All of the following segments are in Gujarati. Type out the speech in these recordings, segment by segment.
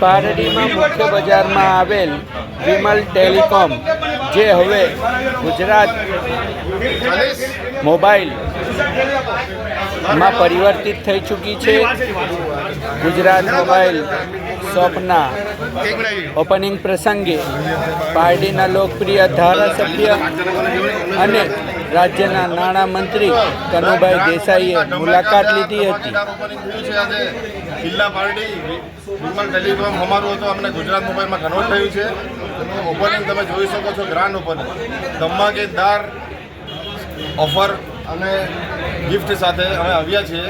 પારડીમાં મુખ્ય બજારમાં આવેલ વિમલ ટેલિકોમ જે હવે ગુજરાત મોબાઈલમાં પરિવર્તિત થઈ ચૂકી છે. ગુજરાત મોબાઈલ શોપના ઓપનિંગ પ્રસંગે પારડીના લોકપ્રિય ધારાસભ્ય અને રાજ્યના નાણામંત્રી કનુભાઈ દેસાઈએ મુલાકાત લીધી હતી. જિલ્લા પાર્ટી વિમલ ટેલિકોમ અમારું હતું, અમને ગુજરાત મોબાઈલમાં કન્વર્ટ થયું છે. ઓપનિંગ તમે જોઈ શકો છો, ગ્રાન્ડ ઓપનિંગ ધમાકેદાર ઓફર અને ગિફ્ટ સાથે અમે આવ્યા છીએ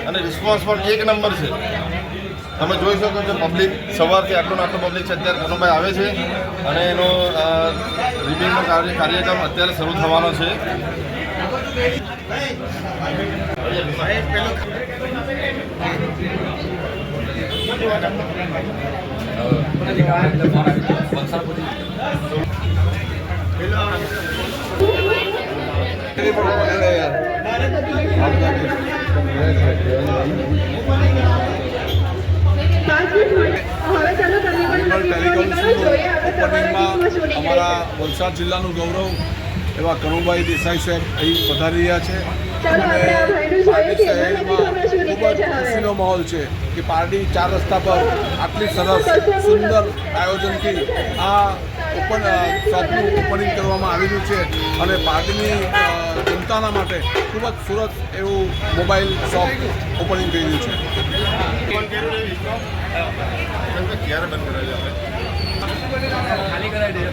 અને રિસ્પોન્સ પણ એક નંબર છે. તમે જોઈ શકો છો, પબ્લિક સવારથી આટલો પબ્લિક છે. અત્યારે કનુભાઈ આવે છે અને એનો રિબિનનો કાર્યક્રમ અત્યારે શરૂ થવાનો છે. અમારા વલસાડ જિલ્લાનું ગૌરવ એવા કનુભાઈ દેસાઈ સાહેબ અહીં પધારી રહ્યા છે. અને પારડી શહેરમાં ખૂબ જ ખુશીનો માહોલ છે કે પારડી 4 રસ્તા પર આટલી સરસ સુંદર આયોજનથી આ શોપનું ઓપનિંગ કરવામાં આવેલું છે અને પારડીની જનતાના માટે ખૂબ જ સરસ એવું મોબાઈલ શોપ ઓપનિંગ થઈ રહ્યું છે. ક્યારે બંધ કરાવી ખાલી કરાવી દે.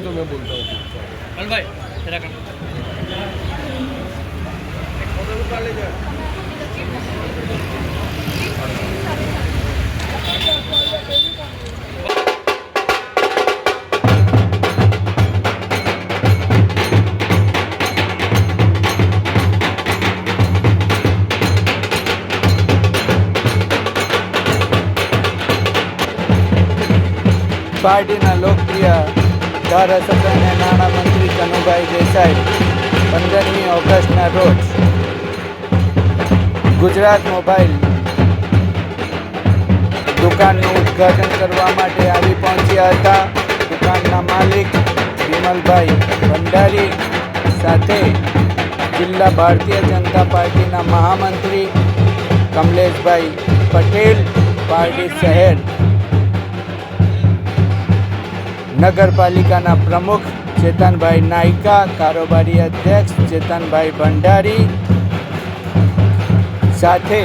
तो मैं बोलता हूँ। પાર્ટીના લોકપ્રિય ધારાસભ્ય અને નાણામંત્રી કનુભાઈ દેસાઈ 15મી ઓગસ્ટના રોજ ગુજરાત મોબાઈલ દુકાનનું ઉદ્ઘાટન કરવા માટે આવી પહોંચ્યા હતા. દુકાનના માલિક વિમલભાઈ ભંડારી સાથે જિલ્લા ભારતીય જનતા પાર્ટીના મહામંત્રી કમલેશભાઈ પટેલ, પાર્ટી શહેર નગરપાલિકાના પ્રમુખ ચેતનભાઈ નાયકા, કારોબારી અધ્યક્ષ ચેતનભાઈ ભંડારી સાથે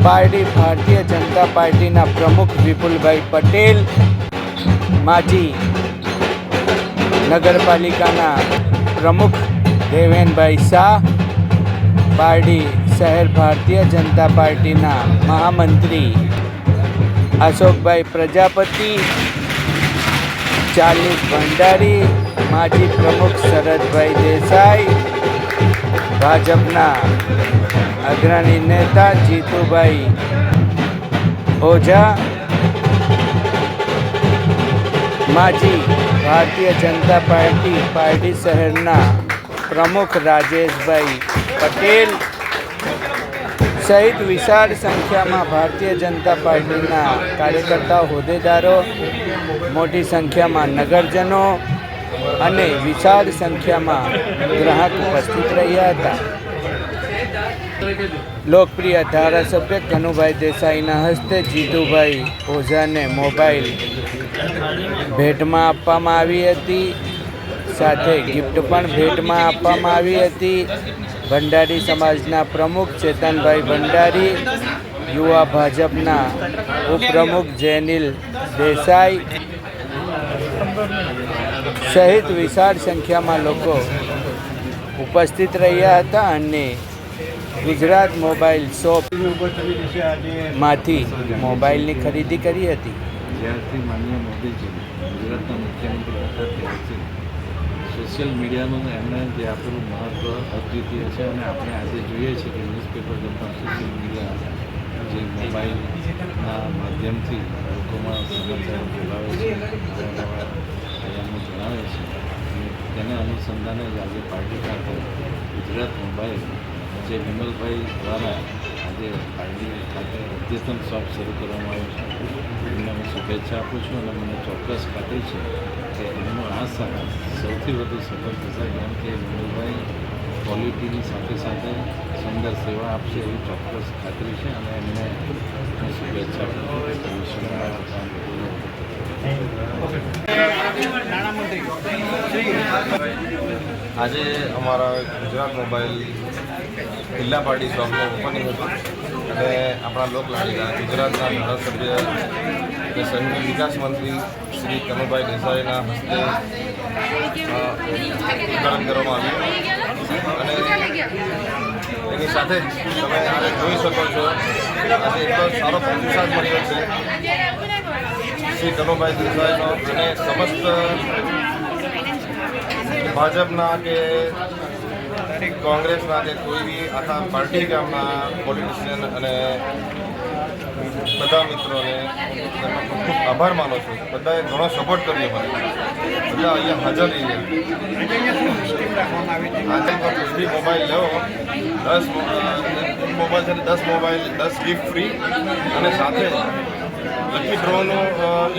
પાર્ટી ભારતીય જનતા પાર્ટીના પ્રમુખ વિપુલભાઈ પટેલ, માજી નગરપાલિકાના પ્રમુખ દેવેનભાઈ શાહ, પારડી શહેર ભારતીય જનતા પાર્ટીના મહામંત્રી અશોકભાઈ પ્રજાપતિ, ચાલીસ ભંડારી, માજી પ્રમુખ શરદભાઈ દેસાઈ, ભાજપના અગ્રણી નેતા જીતુભાઈ ઓઝા, માજી ભારતીય જનતા પાર્ટી પારડી શહેરના પ્રમુખ રાજેશભાઈ પટેલ સહિત વિશાળ સંખ્યામાં ભારતીય જનતા પાર્ટીના કાર્યકર્તાઓ, હોદ્દેદારો, મોટી સંખ્યામાં નગરજનો અને વિશાળ સંખ્યામાં ગ્રાહક ઉપસ્થિત રહ્યા હતા. લોકપ્રિય ધારાસભ્ય કનુભાઈ દેસાઈના હસ્તે જીતુભાઈ ઓઝાને મોબાઈલ ભેટમાં આપવામાં આવી હતી. સાથે ગિફ્ટ પણ ભેટમાં આપવામાં આવી હતી. ભંડારી સમાજના પ્રમુખ ચેતનભાઈ ભંડારી, યુવા ભાજપના ઉપપ્રમુખ જૈનિલ દેસાઈ સહિત વિશાળ સંખ્યામાં લોકો ઉપસ્થિત રહ્યા હતા અને ગુજરાત મોબાઈલ શોપમાંથી મોબાઈલની ખરીદી કરી હતી. જ્યારથી માનનીય મોદીજી ગુજરાતના મુખ્યમંત્રી હતા ત્યારથી સોશિયલ મીડિયાનું એમણે જે આપેલું મહત્ત્વ અદ્વિતીય છે અને આપણે આજે જોઈએ છીએ કે ન્યૂઝપેપર કરતાં સોશિયલ મીડિયા જે મોબાઈલના માધ્યમથી લોકોમાં સમાચારો ફેલાવે છે, એમનું જણાવે છે અને તેના અનુસંધાને જ આજે પાર્ટી ખાતે ગુજરાત મોબાઈલ જે વિમલભાઈ દ્વારા આજે પાર્ટી ખાતે અદ્યતન શોપ શરૂ કરવામાં આવ્યું છે. એમને હું શુભેચ્છા આપું છું અને મને ચોક્કસ ખાતરી છે કે એમનો આ સાહસ સૌથી વધુ સફળ થશે, કેમ કે વિમલભાઈ ક્વોલિટીની સાથે સાથે સુંદર સેવા આપશે એવી ચોક્કસ ખાતરી છે અને એમને હું શુભેચ્છા આપું છું કે ભવિષ્યમાં આ કામ આજે અમારા ગુજરાત મોબાઈલ જિલ્લા પાર્ટી શોપનું ઓપનિંગ હતું અને આપણા લોકલાડીલા ગુજરાતના ધારાસભ્ય અને શહેરી વિકાસ મંત્રી શ્રી કનુભાઈ દેસાઈના હસ્તે ઉદ્ઘાટન કરવામાં આવ્યું અને એની સાથે જ તમે આજે જોઈ શકો છો આજે એટલો સારો પ્રતિસાદ મળ્યો છે શ્રી કનુભાઈ દેસાઈનો અને સમસ્ત ભાજપના કે કોંગ્રેસના કે કોઈ બી આખા પાર્ટી ગામના પોલિટિશિયન અને બધા મિત્રોને તેમનો ખૂબ ખૂબ આભાર માનું છું. બધાએ ઘણો સપોર્ટ કર્યો મને, બધા અહીંયા હાજર રહ્યા. આજે કોઈ બી મોબાઈલ લેવો 10 મોબાઈલ છે 10 મોબાઈલ 10 ગિફ્ટ ફ્રી અને સાથે લકી ડ્રોનું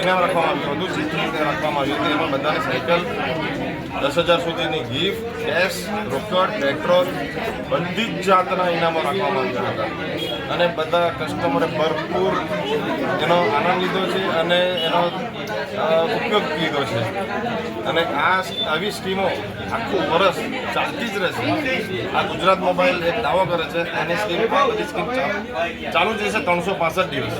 ઇનામ રાખવામાં આવ્યું હતું, ચીજ રાખવામાં આવ્યું હતું. એમાં બધાને સાયકલ 10,000 સુધીની ગિફ્ટ, કેશ, રોકડ, પેટ્રોલ બધી જ જાતના ઇનામો રાખવામાં આવ્યા હતા અને બધા કસ્ટમરે ભરપૂર એનો આનંદ લીધો છે અને એનો ઉપયોગ લીધો છે અને આવી સ્કીમો આખું વર્ષ ચાલતી જ રહેશે. આ ગુજરાત મોબાઈલ એક દાવો કરે છે એની સ્કીમ બધી સ્કીમ ચાલુ જ રહેશે 365 દિવસ.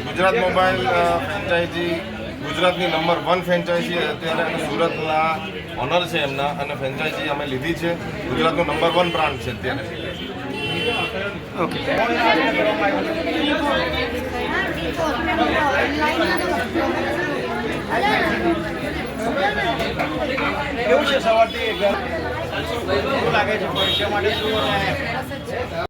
ગુજરાત મોબાઈલ ફ્રેન્ચાઇઝી ગુજરાતની નંબર 1 ફ્રેન્ચાઇઝી અત્યારે અને સુરતના ઓનર છે એમના, અને ફ્રેન્ચાઇઝી અમે લીધી છે. ગુજરાતનો નંબર 1 બ્રાન્ડ છે અત્યારે. કેવું છે સવારથી કેવું લાગે છે ભવિષ્ય માટે શું